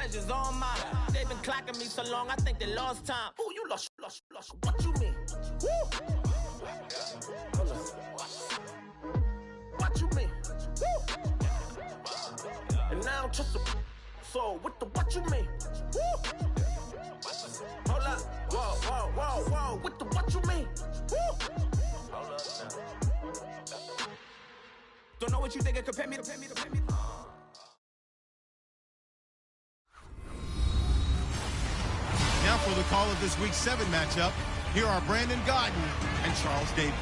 pleasure's all mine. They've been clocking me so long, I think they lost time. Ooh, you lost. What you mean? Woo! Hold on. What you mean? Woo! And now I don't trust the so what you mean? Woo! Hold up. Whoa. What you mean? Woo! Hold up now. Don't know what you think it compare me to. Now for the call of this week 7 matchup, here are Brandon Godden and Charles Davis.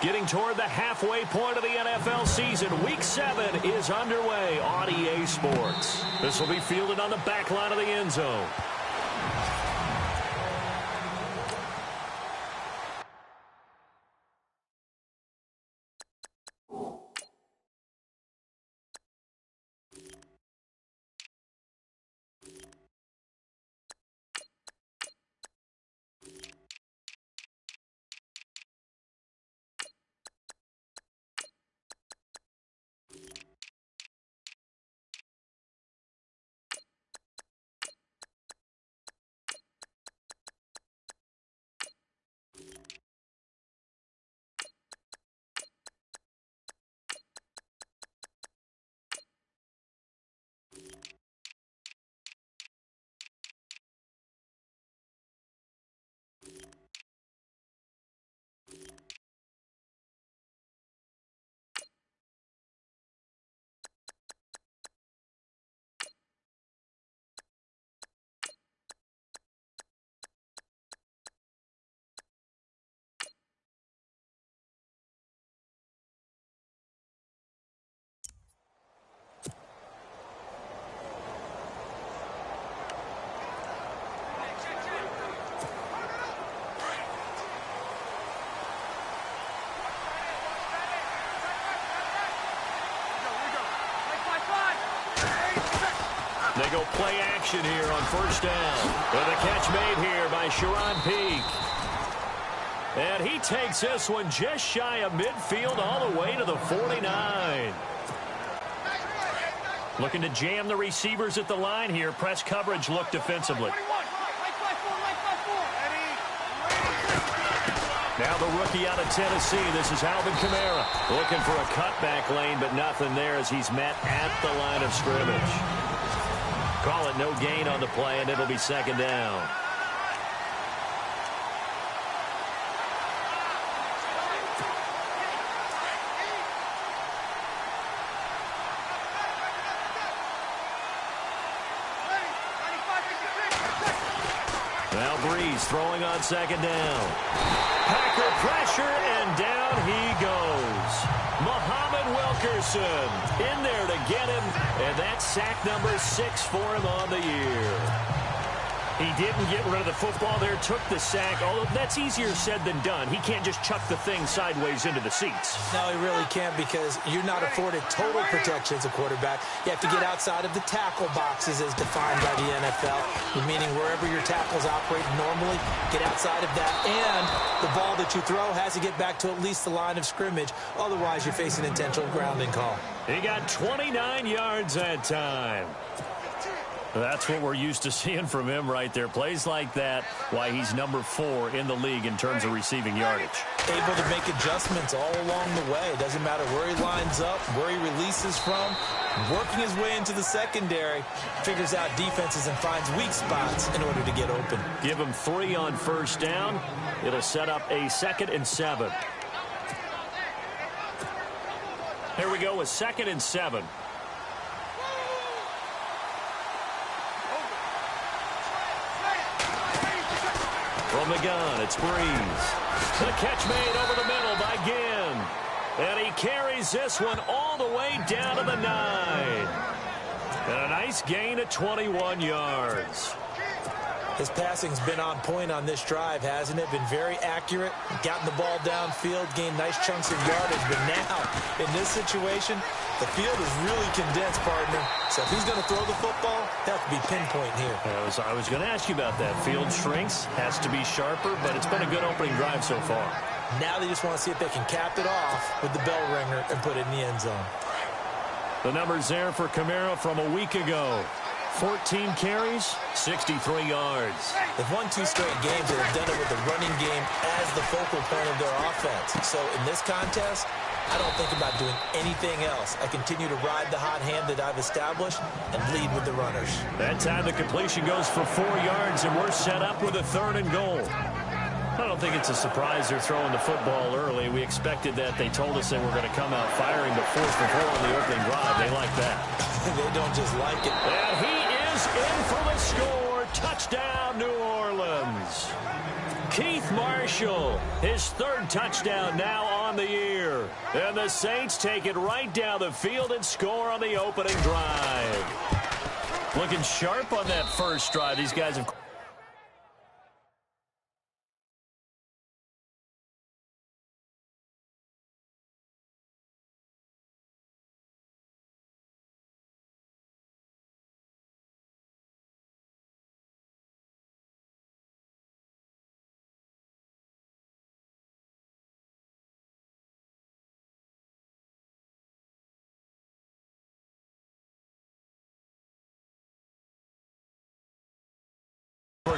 Getting toward the halfway point of the NFL season, Week 7 is underway on EA Sports. This will be fielded on the back line of the end zone. They go play action here on first down. With a catch made here by Sharon Peak. And he takes this one just shy of midfield all the way to the 49. Looking to jam the receivers at the line here. Press coverage look defensively. Now the rookie out of Tennessee. This is Alvin Kamara. Looking for a cutback lane, but nothing there as he's met at the line of scrimmage. Call it no gain on the play, and it'll be second down. Now Breeze throwing on second down. Packer pressure, and down he goes. Muhammad Wilkerson in there to get him, and that's sack number 6 for him on the year. He didn't get rid of the football there, took the sack, although that's easier said than done. He can't just chuck the thing sideways into the seats. No, he really can't, because you're not afforded total protection as a quarterback. You have to get outside of the tackle boxes as defined by the NFL, meaning wherever your tackles operate normally, get outside of that, and the ball that you throw has to get back to at least the line of scrimmage. Otherwise, you're facing an intentional grounding call. He got 29 yards that time. That's what we're used to seeing from him right there. Plays like that, why he's number 4 in the league in terms of receiving yardage. Able to make adjustments all along the way. Doesn't matter where he lines up, where he releases from. Working his way into the secondary, figures out defenses and finds weak spots in order to get open. Give him 3 on first down. It'll set up a 2nd and 7. Here we go with 2nd and 7. From the gun, it's Breeze. The catch made over the middle by Ginn. And he carries this one all the way down to the 9. And a nice gain of 21 yards. His passing's been on point on this drive, hasn't it? Been very accurate, gotten the ball downfield, gained nice chunks of yardage. But now, in this situation, the field is really condensed, partner. So if he's going to throw the football, that have to be pinpoint here. I was going to ask you about that. Field shrinks, has to be sharper, but it's been a good opening drive so far. Now they just want to see if they can cap it off with the bell ringer and put it in the end zone. The numbers there for Kamara from a week ago. 14 carries, 63 yards. They've won 2 straight games and have done it with the running game as the focal point of their offense. So in this contest, I don't think about doing anything else. I continue to ride the hot hand that I've established and lead with the runners. That time the completion goes for 4 yards, and we're set up with a 3rd and goal. I don't think it's a surprise they're throwing the football early. We expected that. They told us they were going to come out firing, but 4th and 4 on the opening drive. They like that. They don't just like it. And he is in for the score. Touchdown, New Orleans. Keith Marshall, his 3rd touchdown now on the year. And the Saints take it right down the field and score on the opening drive. Looking sharp on that first drive. These guys have...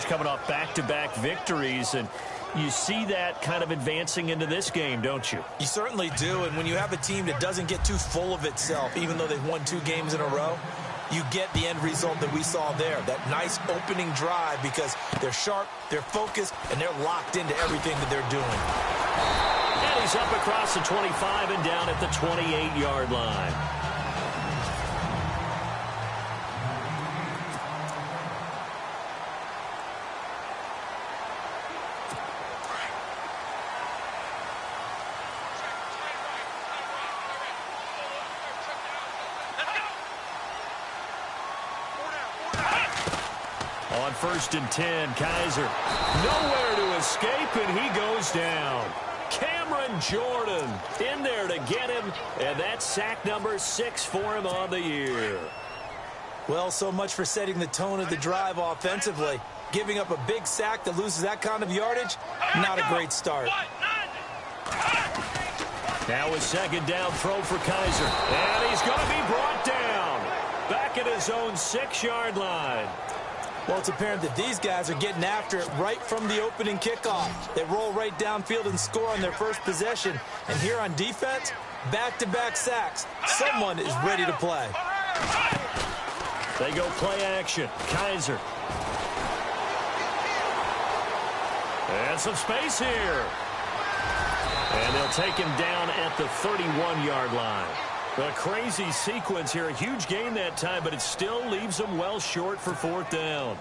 coming off back-to-back victories, and you see that kind of advancing into this game, don't you? You certainly do, and when you have a team that doesn't get too full of itself, even though they've won 2 games in a row, you get the end result that we saw there, that nice opening drive, because they're sharp, they're focused, and they're locked into everything that they're doing. And he's up across the 25 and down at the 28-yard line. On 1st and 10, Kaiser nowhere to escape, and he goes down. Cameron Jordan in there to get him, and that's sack number 6 for him on the year. Well, so much for setting the tone of the drive offensively. Giving up a big sack that loses that kind of yardage, not a great start. Now a 2nd down throw for Kaiser, and he's going to be brought down back at his own 6-yard line. Well, it's apparent that these guys are getting after it right from the opening kickoff. They roll right downfield and score on their first possession. And here on defense, back-to-back sacks. Someone is ready to play. They go play action. Kaiser. And some space here. And they'll take him down at the 31-yard line. A crazy sequence here. A huge gain that time, but it still leaves them well short for 4th down.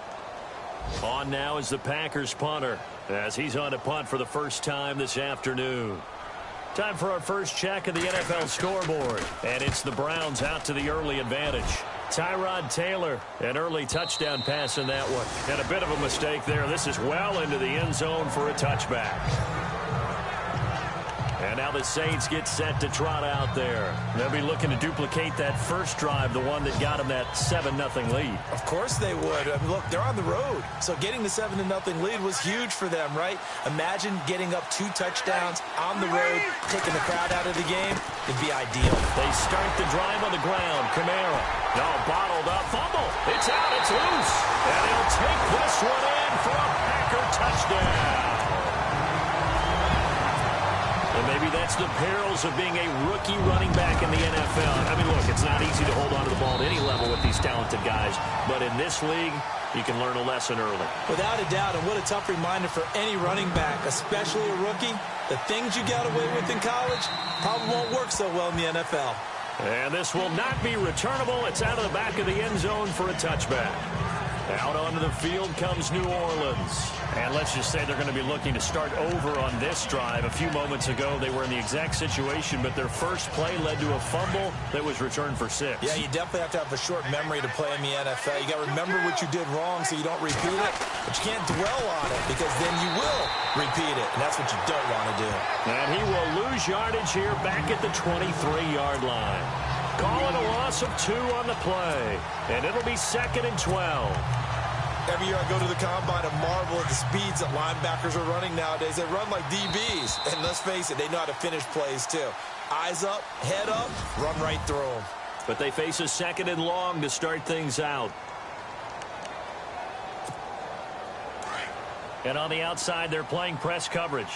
On now is the Packers punter, as he's on to punt for the first time this afternoon. Time for our first check of the NFL scoreboard. And it's the Browns out to the early advantage. Tyrod Taylor, an early touchdown pass in that one. And a bit of a mistake there. This is well into the end zone for a touchback. And now the Saints get set to trot out there. They'll be looking to duplicate that first drive, the one that got them that 7-0 lead. Of course they would. I mean, look, they're on the road. So getting the 7-0 lead was huge for them, right? Imagine getting up 2 touchdowns on the road, taking the crowd out of the game. It'd be ideal. They start the drive on the ground. Kamara. No, bottled up. Fumble. It's out. It's loose. And he'll take this one in for a Packer touchdown. And maybe that's the perils of being a rookie running back in the NFL. I mean, look, it's not easy to hold on to the ball at any level with these talented guys. But in this league, you can learn a lesson early. Without a doubt, and what a tough reminder for any running back, especially a rookie. The things you got away with in college probably won't work so well in the NFL. And this will not be returnable. It's out of the back of the end zone for a touchback. Out onto the field comes New Orleans. And let's just say they're going to be looking to start over on this drive. A few moments ago, they were in the exact situation, but their first play led to a fumble that was returned for 6. Yeah, you definitely have to have a short memory to play in the NFL. You got to remember what you did wrong so you don't repeat it, but you can't dwell on it because then you will repeat it, and that's what you don't want to do. And he will lose yardage here back at the 23-yard line. Calling a loss of 2 on the play, and it'll be 2nd and 12. Every year I go to the combine and marvel at the speeds that linebackers are running nowadays. They run like DBs, and let's face it, they know how to finish plays too. Eyes up, head up, run right through them. But they face a 2nd and long to start things out. And on the outside, they're playing press coverage.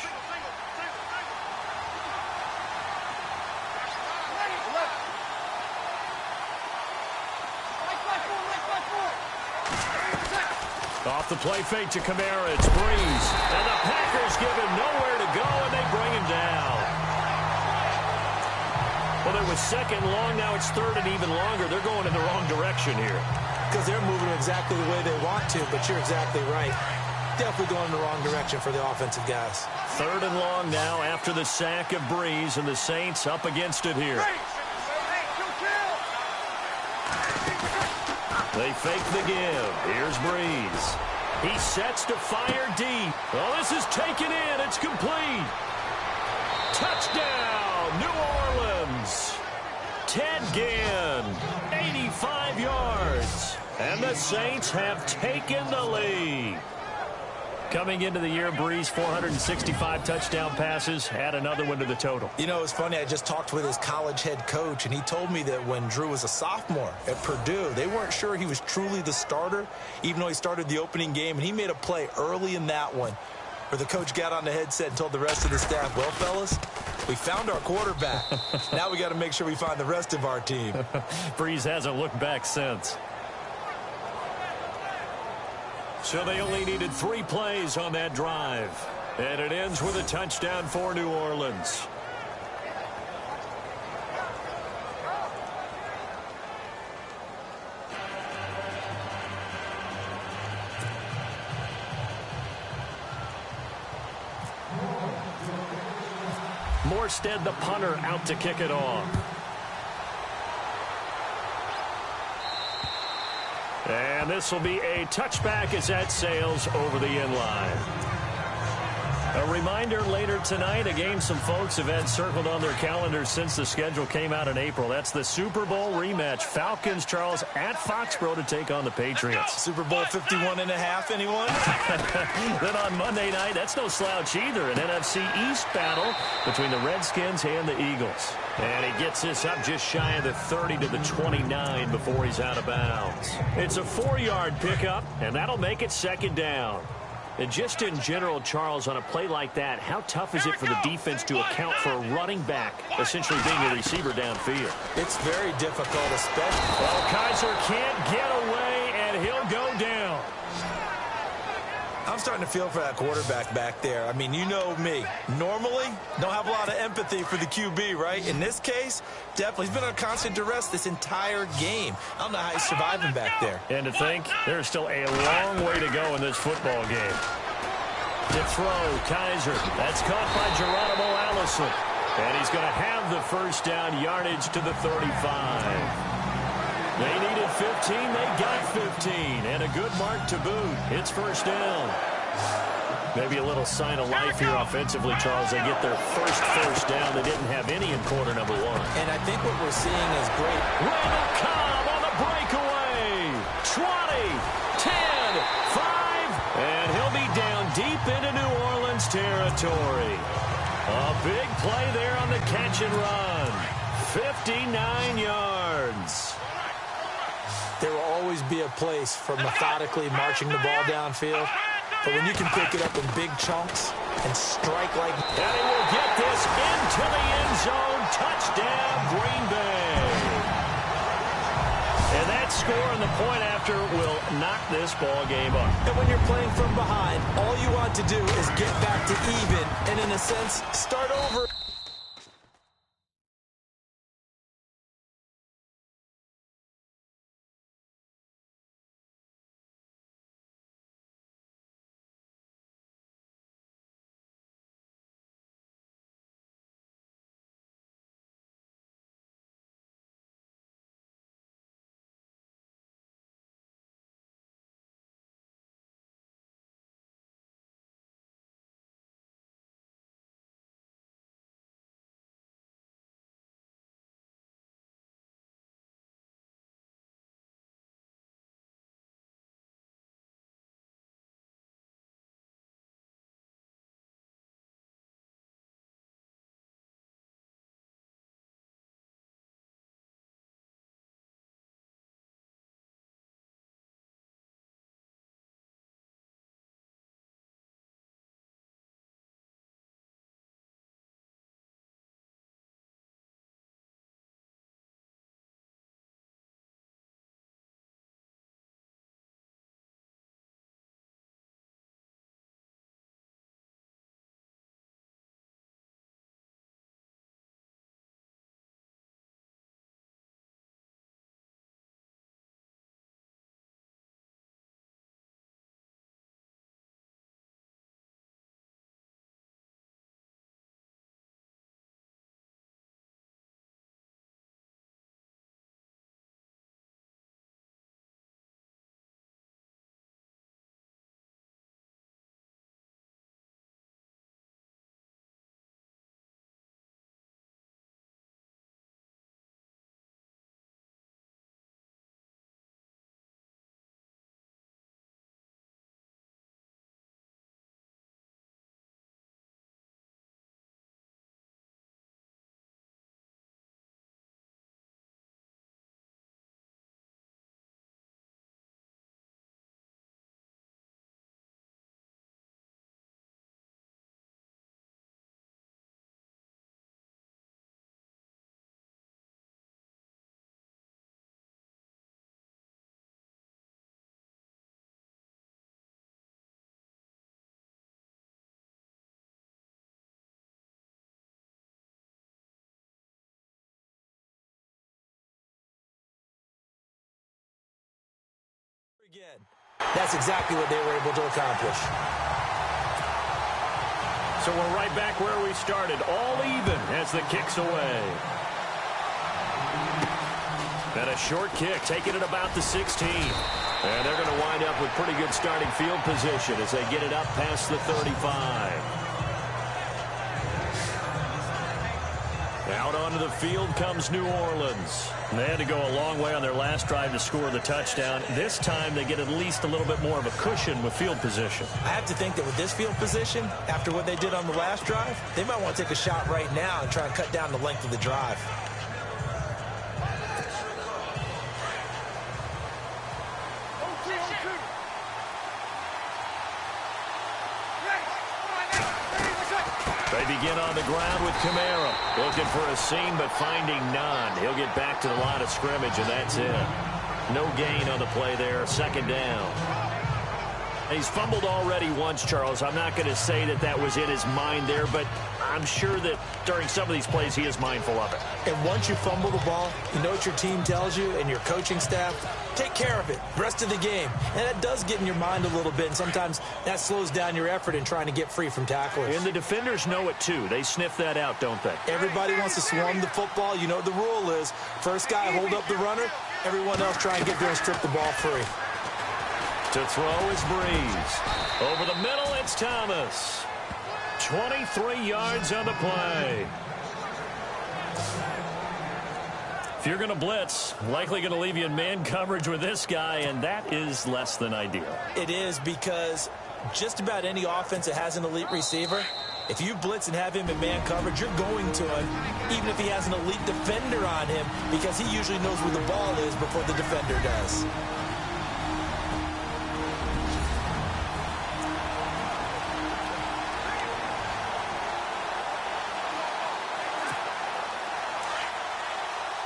Off the play fake to Kamara, it's Breeze. And the Packers give him nowhere to go, and they bring him down. Well, it was 2nd long, now it's 3rd and even longer. They're going in the wrong direction here. Because they're moving exactly the way they want to, but you're exactly right. Definitely going in the wrong direction for the offensive guys. 3rd and long now after the sack of Breeze, and the Saints up against it here. They fake the give. Here's Breeze. He sets to fire deep. Oh, this is taken in. It's complete. Touchdown, New Orleans. Ted Ginn, 85 yards. And the Saints have taken the lead. Coming into the year, Breeze, 465 touchdown passes, add another one to the total. You know, it's funny, I just talked with his college head coach, and he told me that when Drew was a sophomore at Purdue, they weren't sure he was truly the starter, even though he started the opening game, and he made a play early in that one where the coach got on the headset and told the rest of the staff, well, fellas, we found our quarterback. Now we got to make sure we find the rest of our team. Breeze hasn't looked back since. So they only needed 3 plays on that drive. And it ends with a touchdown for New Orleans. Morstead, the punter, out to kick it off. And this will be a touchback as that sails over the end line. A reminder later tonight, a game some folks have had circled on their calendars since the schedule came out in April. That's the Super Bowl rematch. Falcons, Charles, at Foxborough to take on the Patriots. Super Bowl 51.5, anyone? Then on Monday night, that's no slouch either. An NFC East battle between the Redskins and the Eagles. And he gets this up just shy of the 30 to the 29 before he's out of bounds. It's a 4-yard pickup, and that'll make it 2nd down. And just in general, Charles, on a play like that, how tough is it for the defense to account for a running back essentially being a receiver downfield? It's very difficult, especially. Well, Kaiser can't get away, and he'll go down. I'm starting to feel for that quarterback back there. I mean, you know me. Normally, don't have a lot of empathy for the QB, right? In this case, definitely. He's been on constant duress this entire game. I don't know how he's surviving back there. And to think, there's still a long way to go in this football game. To throw, Kaiser. That's caught by Geronimo Allison. And he's going to have the first down yardage to the 35. They needed 15, they got 15, and a good mark to boot. It's first down. Maybe a little sign of life here offensively, Charles. They get their first down. They didn't have any in quarter number 1. And I think what we're seeing is great. Randall Cobb on the breakaway. 20, 10, 5, and he'll be down deep into New Orleans territory. A big play there on the catch and run. 59 yards. There will always be a place for methodically marching the ball downfield. But when you can pick it up in big chunks and strike like... And he will get this into the end zone. Touchdown, Green Bay. And that score and the point after will knock this ball game up. And when you're playing from behind, all you want to do is get back to even and, in a sense, start over. again. That's exactly what they were able to accomplish. So we're right back where we started, all even as the kick's away. And a short kick, taking it about the 16. And they're going to wind up with pretty good starting field position as they get it up past the 35. Out onto the field comes New Orleans. They had to go a long way on their last drive to score the touchdown. This time they get at least a little bit more of a cushion with field position. I have to think that with this field position, after what they did on the last drive, they might want to take a shot right now and try and cut down the length of the drive. They begin on the ground with Kamara. Looking for a seam, but finding none. He'll get back to the line of scrimmage, and that's it. No gain on the play there. Second down. He's fumbled already once, Charles. I'm not going to say that that was in his mind there, but I'm sure that during some of these plays he is mindful of it. And once you fumble the ball, you know what your team tells you and your coaching staff? Take care of it rest of the game. And that does get in your mind a little bit, and sometimes that slows down your effort in trying to get free from tacklers. And the defenders know it too. They sniff that out, don't they? Everybody wants to swarm the football. You know what the rule is. First guy hold up the runner. Everyone else try and get there and strip the ball free. To throw is Breeze. Over the middle, it's Thomas. 23 yards on the play. If you're going to blitz, likely going to leave you in man coverage with this guy, and that is less than ideal. It is, because just about any offense that has an elite receiver, if you blitz and have him in man coverage, you're going to him, even if he has an elite defender on him, because he usually knows where the ball is before the defender does.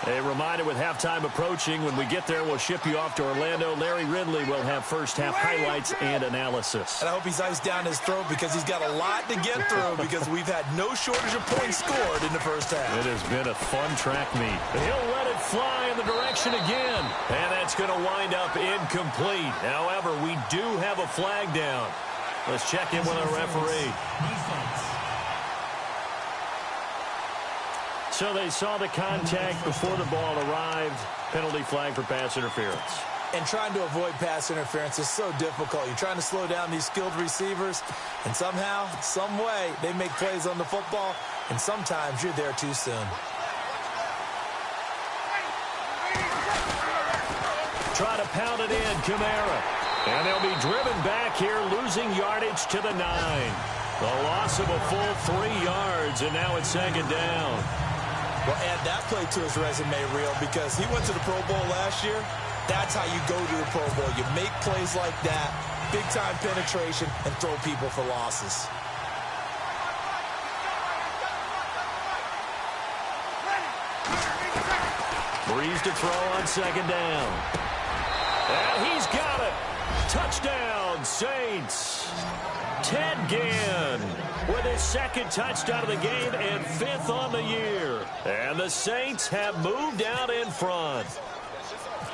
A reminder with halftime approaching, when we get there, we'll ship you off to Orlando. Larry Ridley will have first-half highlights and analysis. And I hope he's iced down his throat, because he's got a lot to get through, because we've had no shortage of points scored in the first half. It has been a fun track meet. He'll let it fly in the direction again, and that's going to wind up incomplete. However, we do have a flag down. Let's check in with our referee. So they saw the contact before the ball arrived. Penalty flag for pass interference. And trying to avoid pass interference is so difficult. You're trying to slow down these skilled receivers, and somehow, some way, they make plays on the football, and sometimes you're there too soon. Try to pound it in, Kamara. And they'll be driven back here, losing yardage to the 9. The loss of a full 3 yards, and now it's second down. Well, add that play to his resume, Real, because he went to the Pro Bowl last year. That's how you go to the Pro Bowl. You make plays like that, big-time penetration, and throw people for losses. Breeze to throw on second down. And he's got it. Touchdown, Saints. Ted Ginn with his second touchdown of the game and 5th on the year. And the Saints have moved out in front.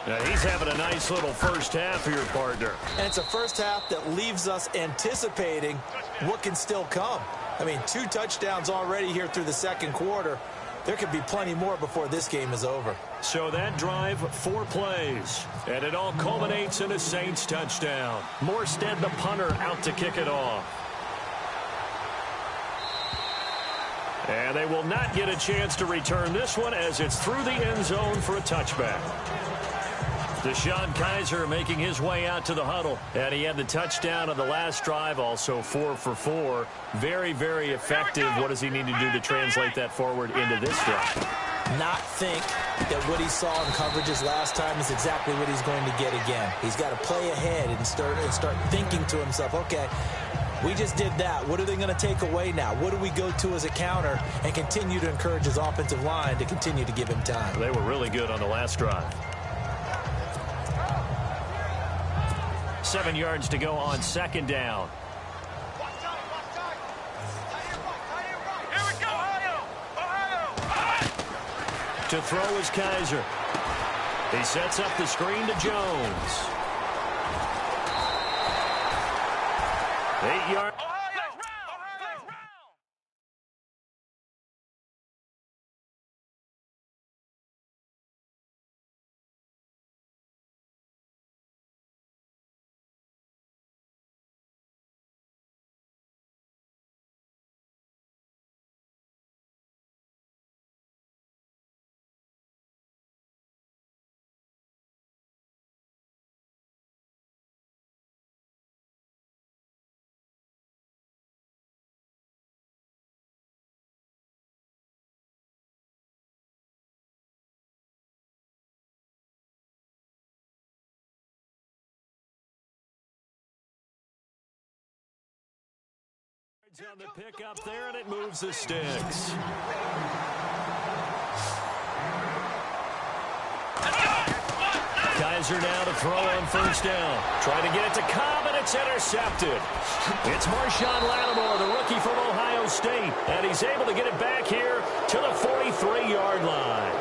Now he's having a nice little first half here, partner. And it's a first half that leaves us anticipating what can still come. I mean, 2 touchdowns already here through the second quarter. There could be plenty more before this game is over. So that drive, 4 plays. And it all culminates in a Saints touchdown. Morstead, the punter, out to kick it off. And they will not get a chance to return this one as it's through the end zone for a touchback. DeShone Kizer making his way out to the huddle. And he had the touchdown on the last drive, also 4 for 4. Very, very effective. What does he need to do to translate that forward into this drive? Not think that what he saw in coverages last time is exactly what he's going to get again. He's got to play ahead and start thinking to himself, okay, we just did that. What are they going to take away now? What do we go to as a counter? And continue to encourage his offensive line to continue to give him time. They were really good on the last drive. 7 yards to go on second down. To throw is Kizer. He sets up the screen to Jones. 8 yards. On the pick up there, and it moves the sticks. Kaiser now to throw on first down. Trying to get it to Cobb, and it's intercepted. It's Marshawn Lattimore, the rookie from Ohio State, and he's able to get it back here to the 43-yard line.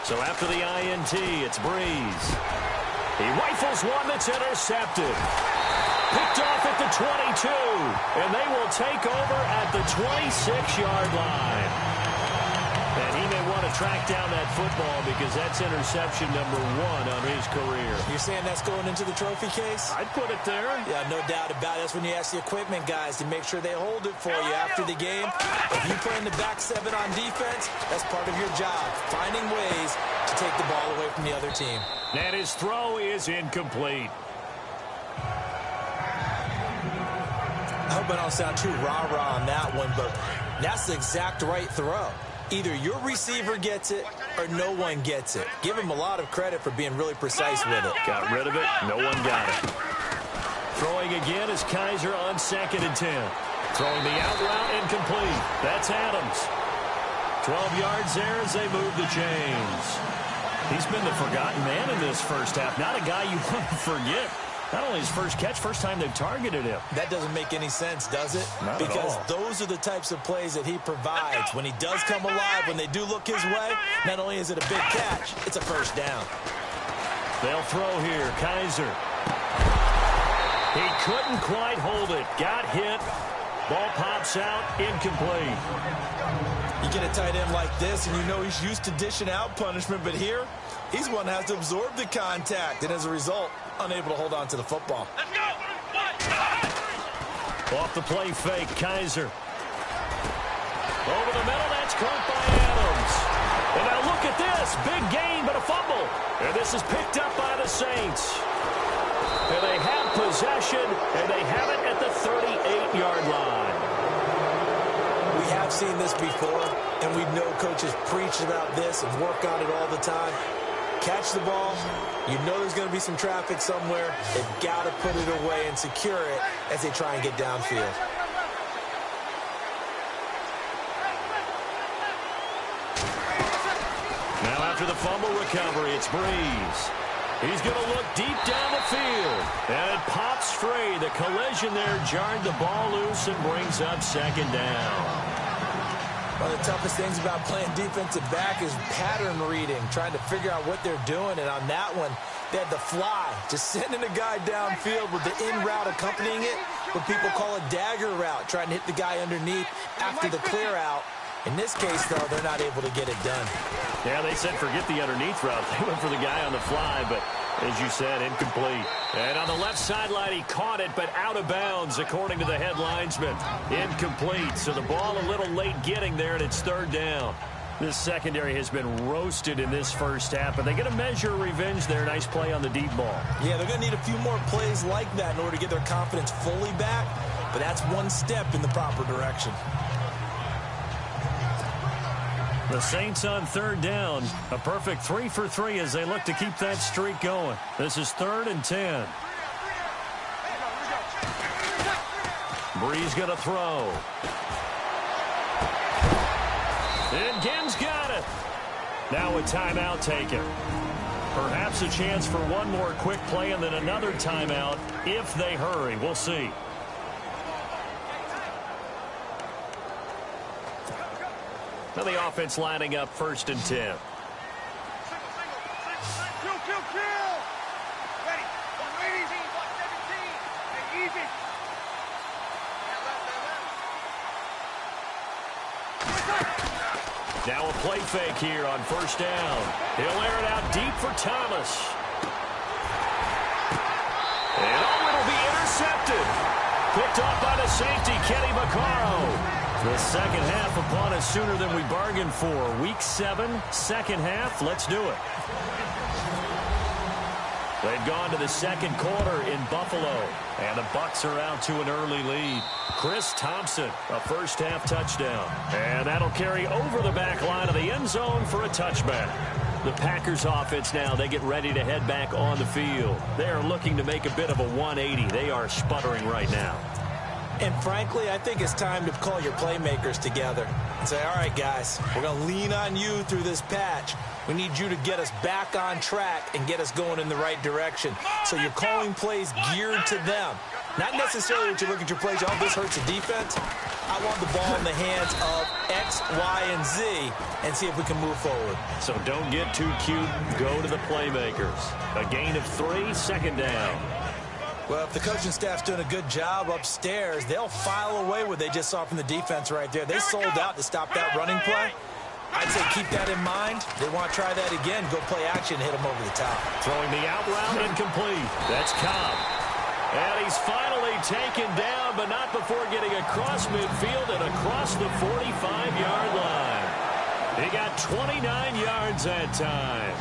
So after the INT, it's Breeze. He rifles one that's intercepted. Picked off at the 22, and they will take over at the 26-yard line. And he may want to track down that football because that's interception number 1 on his career. You're saying that's going into the trophy case? I'd put it there. Yeah, no doubt about it. That's when you ask the equipment guys to make sure they hold it for you after the game. If you play in the back 7 on defense, that's part of your job, finding ways to take the ball away from the other team. And his throw is incomplete. I hope I don't sound too rah-rah on that one, but that's the exact right throw. Either your receiver gets it or no one gets it. Give him a lot of credit for being really precise with it. Got rid of it. No one got it. Throwing again is Kaiser on 2nd and 10. Throwing the out route incomplete. That's Adams. 12 yards there as they move the chains. He's been the forgotten man in this first half. Not a guy you want to forget. Not only his first catch, first time they've targeted him. That doesn't make any sense, does it? Not because at all. Those are the types of plays that he provides. When he does come alive, when they do look his way, not only is it a big catch, it's a first down. They'll throw here. Kaiser. He couldn't quite hold it. Got hit. Ball pops out. Incomplete. You get a tight end like this, and you know he's used to dishing out punishment, but here, he's one that has to absorb the contact, and as a result, unable to hold on to the football. Let's go! Off the play fake, Kaiser. Over the middle, that's caught by Adams. And now look at this. Big gain, but a fumble. And this is picked up by the Saints. And they have possession, and they have it at the 38-yard line. We have seen this before, and we know coaches preach about this and work on it all the time. Catch the ball. You know there's going to be some traffic somewhere. They've got to put it away and secure it as they try and get downfield. Now after the fumble recovery, it's Breeze. He's going to look deep down the field. And it pops free. The collision there jarred the ball loose and brings up 2nd down. One of the toughest things about playing defensive back is pattern reading, trying to figure out what they're doing. And on that one, they had the fly, just sending a guy downfield with the in route accompanying it, what people call a dagger route, trying to hit the guy underneath after the clear out. In this case, though, they're not able to get it done. Yeah, they said forget the underneath route. They went for the guy on the fly, but as you said, incomplete. And on the left sideline, he caught it, but out of bounds, according to the head linesman. Incomplete, so the ball a little late getting there, and it's 3rd down. This secondary has been roasted in this first half, but they get a measure of revenge there. Nice play on the deep ball. Yeah, they're going to need a few more plays like that in order to get their confidence fully back, but that's one step in the proper direction. The Saints on 3rd down. A perfect 3 for 3 as they look to keep that streak going. This is 3rd and 10. Breeze going to throw. And Ginn's got it. Now a timeout taken. Perhaps a chance for one more quick play and then another timeout if they hurry. We'll see. Now the offense lining up 1st and 10. Now a play fake here on 1st down. He'll air it out deep for Thomas. And it'll be intercepted. Picked off by the safety, Kenny Vaccaro. The second half upon us sooner than we bargained for. Week 7, second half. Let's do it. They've gone to the second quarter in Buffalo. And the Bucs are out to an early lead. Chris Thompson, a first-half touchdown. And that'll carry over the back line of the end zone for a touchback. The Packers offense now, they get ready to head back on the field. They are looking to make a bit of a 180. They are sputtering right now. And frankly, I think it's time to call your playmakers together and say, all right, guys, we're going to lean on you through this patch. We need you to get us back on track and get us going in the right direction. So you're calling plays geared to them. Not necessarily that you look at your plays, oh, this hurts the defense. I want the ball in the hands of X, Y, and Z and see if we can move forward. So don't get too cute. Go to the playmakers. A gain of 3, second down. Well, if the coaching staff's doing a good job upstairs, they'll file away what they just saw from the defense right there. They sold out to stop that running play. I'd say keep that in mind. They want to try that again. Go play action and hit them over the top. Throwing the out route incomplete. That's Cobb. And he's finally taken down, but not before getting across midfield and across the 45-yard line. He got 29 yards that time.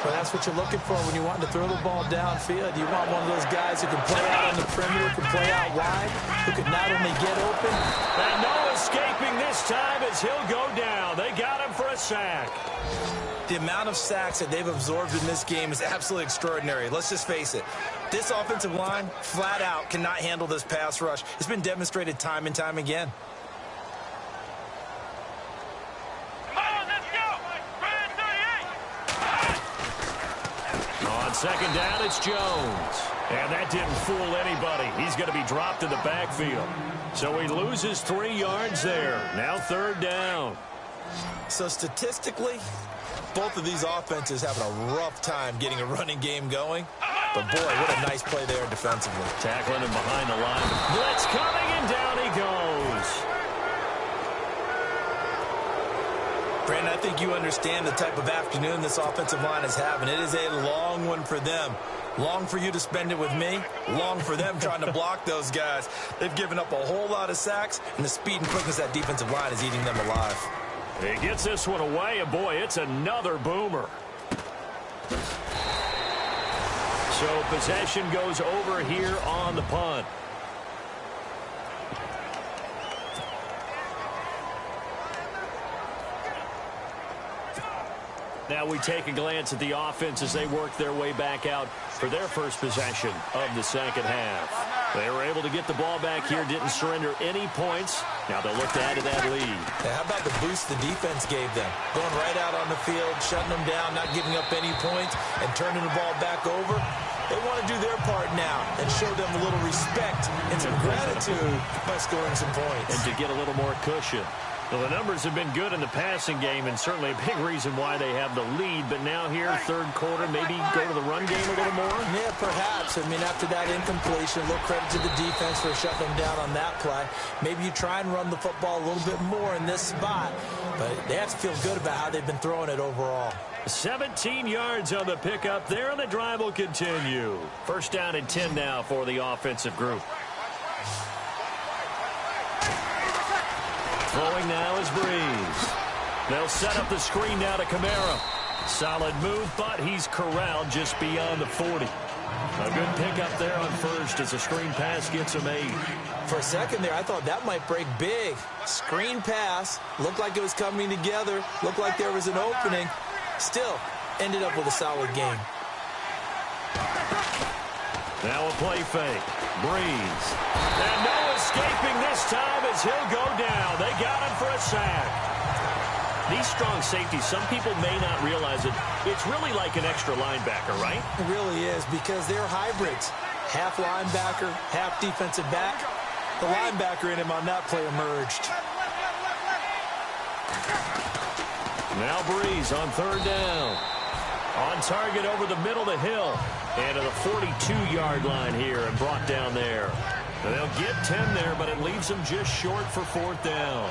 Well, that's what you're looking for when you want to throw the ball downfield. You want one of those guys who can play out on the perimeter, can play out wide, who can not only get open. And no escaping this time as he'll go down. They got him for a sack. The amount of sacks that they've absorbed in this game is absolutely extraordinary. Let's just face it. This offensive line, flat out, cannot handle this pass rush. It's been demonstrated time and time again. Second down, it's Jones. And that didn't fool anybody. He's going to be dropped in the backfield. So he loses 3 yards there. Now 3rd down. So statistically, both of these offenses having a rough time getting a running game going. But boy, what a nice play there defensively. Tackling him behind the line. Blitz coming, and down he goes. Brandon, I think you understand the type of afternoon this offensive line is having. It is a long one for them. Long for you to spend it with me. Long for them trying to block those guys. They've given up a whole lot of sacks, and the speed and quickness of that defensive line is eating them alive. He gets this one away, and boy, it's another boomer. So possession goes over here on the punt. Now we take a glance at the offense as they work their way back out for their first possession of the second half. They were able to get the ball back here, didn't surrender any points. Now they'll look to add to that lead. Now, how about the boost the defense gave them? Going right out on the field, shutting them down, not giving up any points, and turning the ball back over. They want to do their part now and show them a little respect and some gratitude by scoring some points. And to get a little more cushion. Well, the numbers have been good in the passing game, and certainly a big reason why they have the lead. But now here, 3rd quarter, maybe go to the run game a little more? Yeah, perhaps. I mean, after that incompletion, a little credit to the defense for shutting them down on that play. Maybe you try and run the football a little bit more in this spot. But they have to feel good about how they've been throwing it overall. 17 yards on the pickup there, and the drive will continue. 1st down and 10 now for the offensive group. Throwing now is Breeze. They'll set up the screen now to Kamara. Solid move, but he's corralled just beyond the 40. A good pickup there on 1st as a screen pass gets him 8. For a second there, I thought that might break big. Screen pass. Looked like it was coming together. Looked like there was an opening. Still, ended up with a solid game. Now a play fake. Breeze. And no escaping this time as he'll go down. They got him for a sack. These strong safeties, some people may not realize it. It's really like an extra linebacker, right? It really is, because they're hybrids. Half linebacker, half defensive back. The linebacker in him on that play emerged. Now Breeze on third down. On target over the middle of the hill. And to the 42-yard line here and brought down there. They'll get 10 there, but it leaves them just short for fourth down.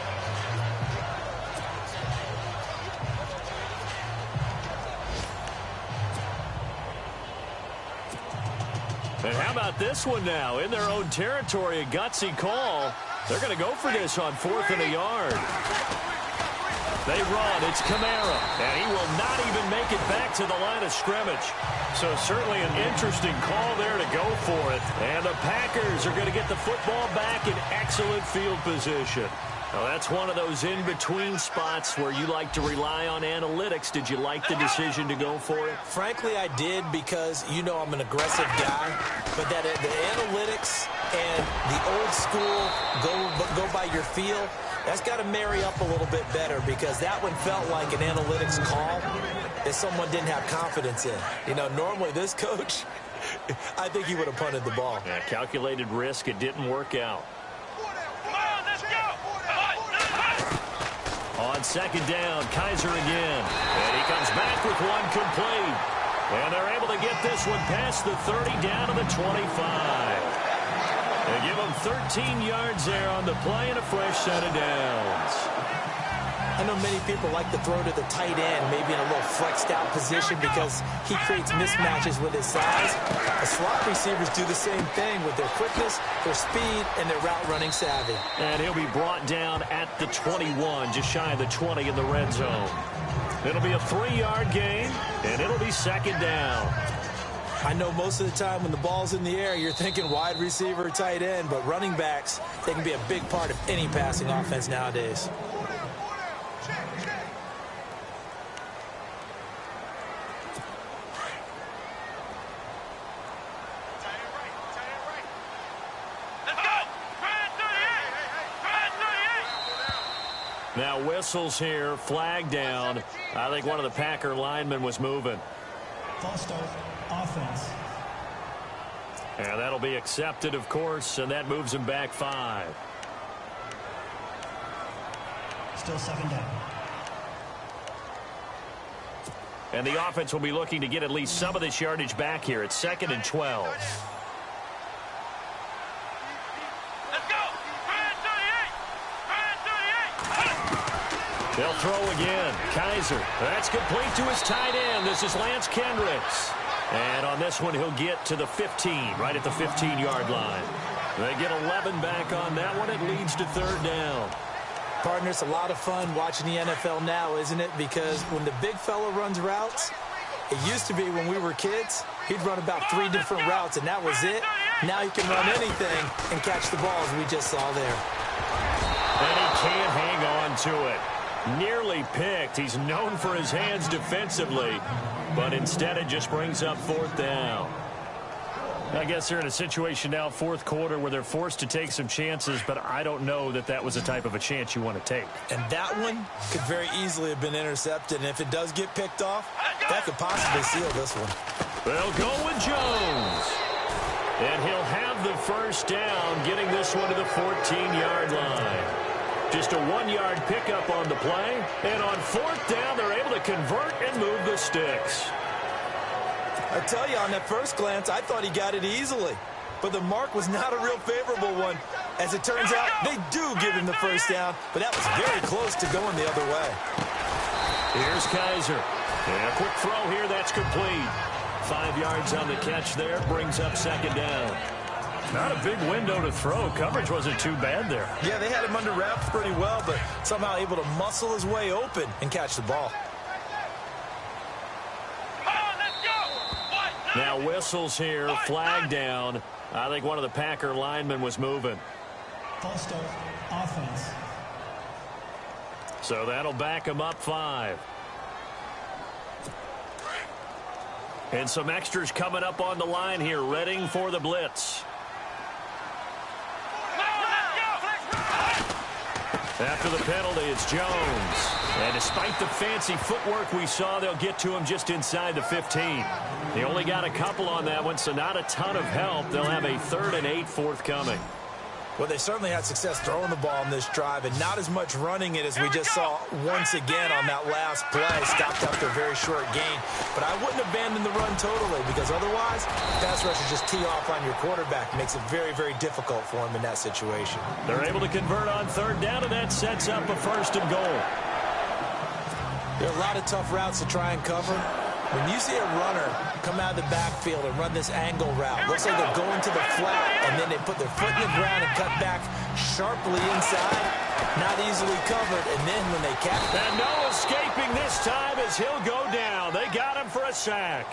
And how about this one now? In their own territory, a gutsy call. They're going to go for this on 4th and a yard. They run. It's Kamara. And he will not even make it back to the line of scrimmage. So certainly an interesting call there to go for it. And the Packers are going to get the football back in excellent field position. Well, that's one of those in-between spots where you like to rely on analytics. Did you like the decision to go for it? Frankly, I did, because you know I'm an aggressive guy. But that the analytics and the old school go by your feel, that's got to marry up a little bit better, because that one felt like an analytics call that someone didn't have confidence in. You know, normally this coach, I think he would have punted the ball. Yeah, calculated risk. It didn't work out. On second down, Kaiser again. And he comes back with one complete. And they're able to get this one past the 30 down to the 25. They give him 13 yards there on the play and a fresh set of downs. I know many people like to throw to the tight end, maybe in a little flexed out position, because he creates mismatches with his size. The slot receivers do the same thing with their quickness, their speed, and their route running savvy. And he'll be brought down at the 21, just shy of the 20 in the red zone. It'll be a 3-yard gain, and it'll be second down. I know most of the time when the ball's in the air, you're thinking wide receiver, tight end, but running backs, they can be a big part of any passing offense nowadays. Now whistles here, flag down. I think one of the Packer linemen was moving. False start, offense. And that'll be accepted, of course, and that moves him back 5. Still second down. And the offense will be looking to get at least some of this yardage back here. It's 2nd and 12. They'll throw again. Kaiser. That's complete to his tight end. This is Lance Kendricks. And on this one, he'll get to the 15, right at the 15-yard line. They get 11 back on that one. It leads to 3rd down. Partner, it's a lot of fun watching the NFL now, isn't it? Because when the big fella runs routes, it used to be when we were kids, he'd run about 3 different routes, and that was it. Now he can run anything and catch the ball, as we just saw there. And he can't hang on to it. Nearly picked. He's known for his hands defensively, but instead it just brings up 4th down. I guess they're in a situation now, 4th quarter, where they're forced to take some chances, but I don't know that that was the type of a chance you want to take. And that one could very easily have been intercepted, and if it does get picked off, that could possibly seal this one. They'll go with Jones. And he'll have the first down, getting this one to the 14-yard line. Just a 1-yard pickup on the play. And on 4th down, they're able to convert and move the sticks. I tell you, on that first glance, I thought he got it easily. But the mark was not a real favorable one. As it turns out, they do give him the first down, but that was very close to going the other way. Here's Kaiser. And a quick throw here, that's complete. 5 yards on the catch there, brings up 2nd down. Not a big window to throw. Coverage wasn't too bad there. Yeah, they had him under wraps pretty well, but somehow able to muscle his way open and catch the ball. Now whistles here, flag down. I think one of the Packer linemen was moving. False start, offense. So that'll back him up 5. And some extras coming up on the line here, readying for the blitz. After the penalty, it's Jones. And despite the fancy footwork we saw, they'll get to him just inside the 15. They only got a couple on that one, so not a ton of help. They'll have a 3rd and 8 forthcoming. Well, they certainly had success throwing the ball on this drive and not as much running it as we just saw once again on that last play. Stopped after a very short gain. But I wouldn't abandon the run totally because otherwise, pass rushers just tee off on your quarterback. Makes it very, very difficult for him in that situation. They're able to convert on 3rd down, and that sets up a 1st and goal. There are a lot of tough routes to try and cover. When you see a runner come out of the backfield and run this angle route, looks like they're going to the flat, and then they put their foot in the ground and cut back sharply inside. Not easily covered, and then when they catch... And no escaping this time as he'll go down. They got him for a sack.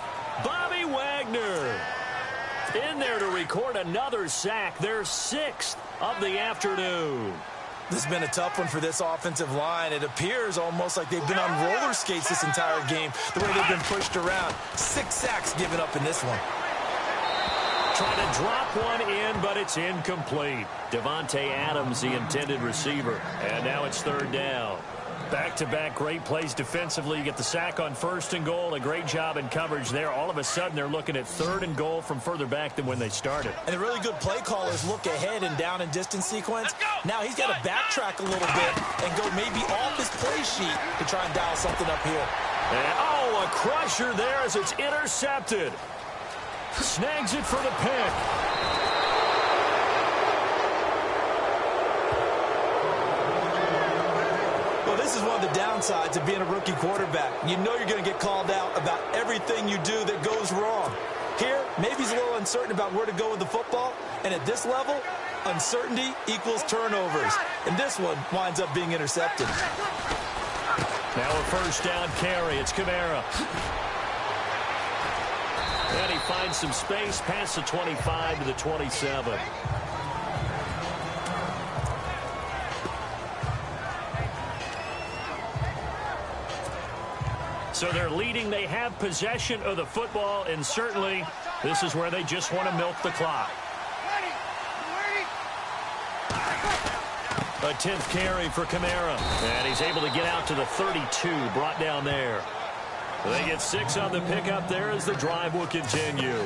Bobby Wagner in there to record another sack, their 6th of the afternoon. This has been a tough one for this offensive line. It appears almost like they've been on roller skates this entire game, the way they've been pushed around. 6 sacks given up in this one. Trying to drop one in, but it's incomplete. Devontae Adams, the intended receiver. And now it's 3rd down. Back-to-back great plays defensively. You get the sack on 1st and goal. A great job in coverage there. All of a sudden, they're looking at 3rd and goal from further back than when they started. And the really good play callers look ahead and down and distance sequence. Now he's got to backtrack a little bit and go maybe off his play sheet to try and dial something up here. And, oh, a crusher there as it's intercepted. Snags it for the pick. Well, this is one of the downsides of being a rookie quarterback. You know you're going to get called out about everything you do that goes wrong. Here, maybe he's a little uncertain about where to go with the football. And at this level, uncertainty equals turnovers. And this one winds up being intercepted. Now a 1st down carry. It's Kamara. And he finds some space past the 25 to the 27. So they're leading. They have possession of the football, and certainly this is where they just want to milk the clock. A 10th carry for Kamara. And he's able to get out to the 32, brought down there. They get 6 on the pickup there as the drive will continue.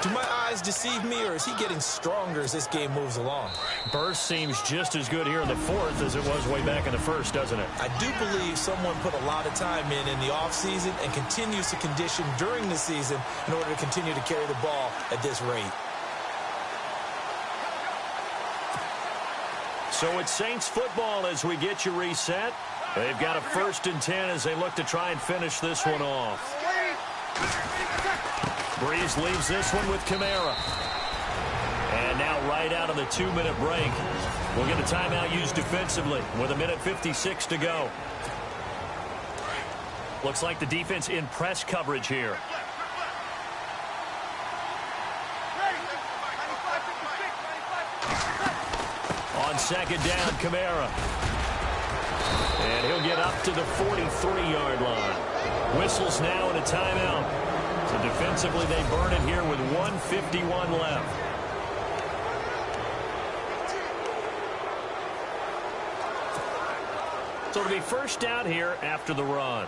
Do my eyes deceive me, or is he getting stronger as this game moves along? Burst seems just as good here in the 4th as it was way back in the 1st, doesn't it? I do believe someone put a lot of time in the offseason and continues to condition during the season in order to continue to carry the ball at this rate. So it's Saints football as we get you reset. They've got a 1st and 10 as they look to try and finish this one off. Breeze leaves this one with Kamara. And now right out of the 2-minute break, we'll get a timeout used defensively with 1:56 to go. Looks like the defense in press coverage here. On 2nd down, Kamara. And he'll get up to the 43-yard line. Whistles now in a timeout. So defensively, they burn it here with 1:51 left. So it'll be 1st down here after the run.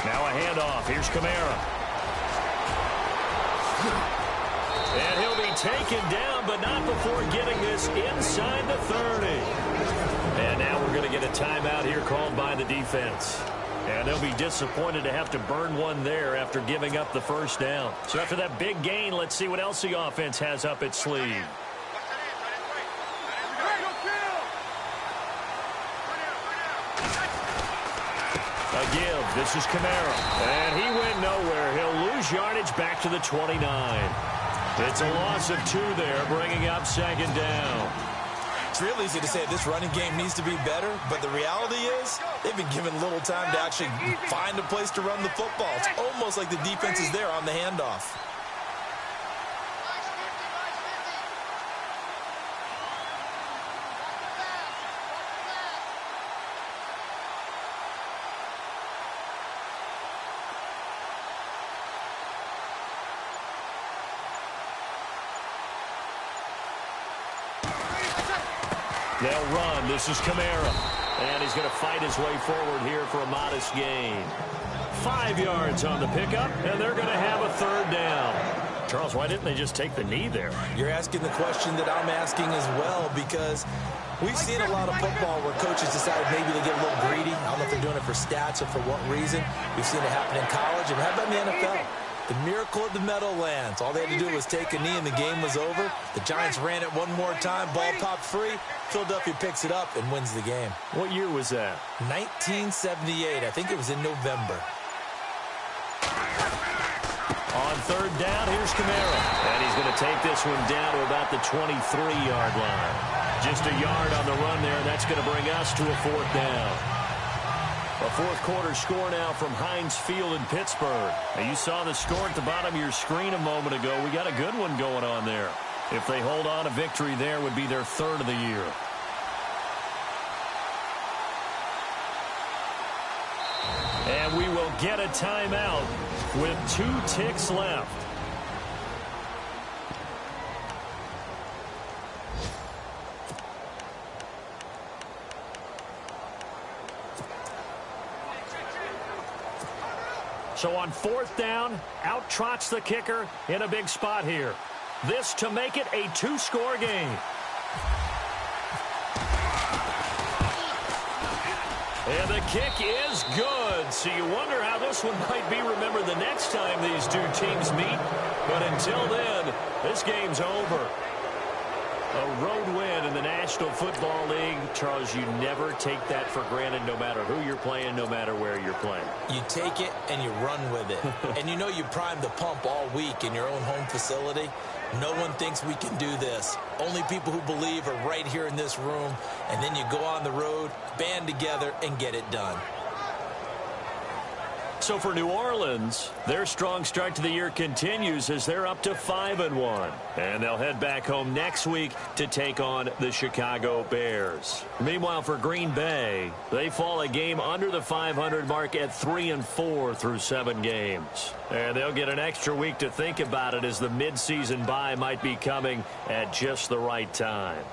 Now a handoff. Here's Kamara. And he'll be taken down, but not before getting this inside the 30. And now we're going to get a timeout here called by the defense. And they'll be disappointed to have to burn one there after giving up the 1st down. So after that big gain, let's see what else the offense has up its sleeve. A give. This is Kamara. And he went nowhere. He'll lose yardage back to the 29. It's a loss of 2 there, bringing up 2nd down. It's real easy to say this running game needs to be better, but the reality is they've been given little time to actually find a place to run the football. It's almost like the defense is there on the handoff. They'll run. This is Kamara. And he's going to fight his way forward here for a modest gain. 5 yards on the pickup, and they're going to have a third down. Charles, why didn't they just take the knee there? You're asking the question that I'm asking as well, because we've seen a lot of football where coaches decide maybe to get a little greedy. I don't know if they're doing it for stats or for what reason. We've seen it happen in college, and how about in the NFL? The miracle of the Meadowlands. All they had to do was take a knee, and the game was over. The Giants ran it one more time. Ball popped free. Philadelphia picks it up and wins the game. What year was that? 1978. I think it was in November. On third down, here's Kamara. And he's going to take this one down to about the 23-yard line. Just a yard on the run there, and that's going to bring us to a fourth down. A fourth quarter score now from Heinz Field in Pittsburgh. Now, you saw the score at the bottom of your screen a moment ago. We got a good one going on there. If they hold on, a victory there would be their third of the year. And we will get a timeout with 2 ticks left. So on fourth down, out trots the kicker in a big spot here. This to make it a 2-score game. And the kick is good. So you wonder how this one might be remembered the next time these two teams meet. But until then, this game's over. A road win in the National Football League. Charles, you never take that for granted no matter who you're playing, no matter where you're playing. You take it and you run with it. And you know you primed the pump all week in your own home facility. No one thinks we can do this. Only people who believe are right here in this room. And then you go on the road, band together, and get it done. So for New Orleans, their strong start to the year continues as they're up to 5-1. And they'll head back home next week to take on the Chicago Bears. Meanwhile, for Green Bay, they fall a game under the 500 mark at 3-4 through 7 games. And they'll get an extra week to think about it as the midseason bye might be coming at just the right time.